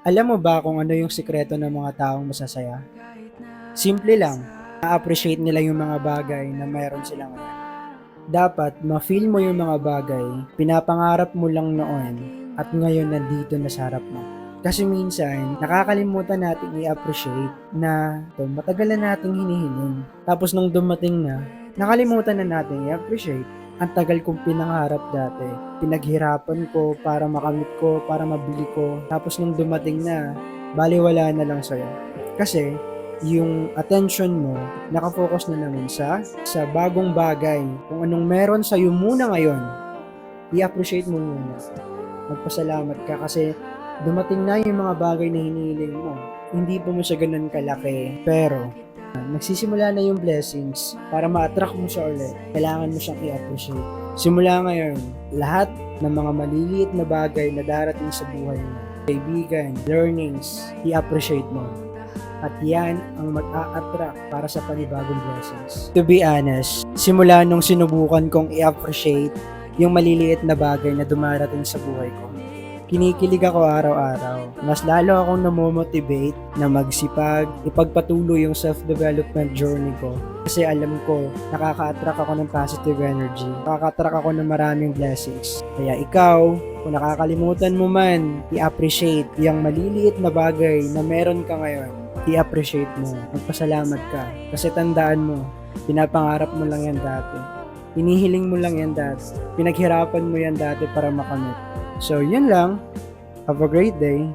Alam mo ba kung ano yung sikreto ng mga taong masasaya? Simple lang, na-appreciate nila yung mga bagay na meron sila ngayon. Dapat ma-feel mo yung mga bagay, pinapangarap mo lang noon at ngayon nandito na sa harap mo. Kasi minsan, nakakalimutan natin i-appreciate na matagal na nating hinihiling. Tapos nung dumating na, nakalimutan na natin i-appreciate. Ang tagal kong pinangarap dati. Pinaghirapan ko para makamit ko, para mabili ko. Tapos nung dumating na, baliwala na lang sa'yo. Kasi, yung attention mo, nakafocus na naman sa bagong bagay. Kung anong meron sa'yo muna ngayon, i-appreciate mo muna. Magpasalamat ka kasi dumating na yung mga bagay na hinihiling mo. Hindi pa mo siya ganun kalaki, pero nagsisimula na yung blessings para ma-attract mo siya ulit. Kailangan mo siyang i-appreciate. Simula ngayon, lahat ng mga maliliit na bagay na darating sa buhay mo, kaibigan, learnings, i-appreciate mo. At yan ang mag-a-attract para sa panibagong blessings. To be honest, simula nung sinubukan kong i-appreciate yung maliliit na bagay na dumarating sa buhay ko, kinikilig ako araw-araw. Mas lalo akong namomotivate na magsipag, ipagpatuloy yung self-development journey ko. Kasi alam ko, nakaka-attract ako ng positive energy. Nakaka-attract ako ng maraming blessings. Kaya ikaw, kung nakakalimutan mo man, i-appreciate yung maliliit na bagay na meron ka ngayon. I-appreciate mo. Magpasalamat ka. Kasi tandaan mo, pinapangarap mo lang yan dati. Hinihiling mo lang yan dati. Pinaghirapan mo yan dati para makamit. So, yun lang. Have a great day.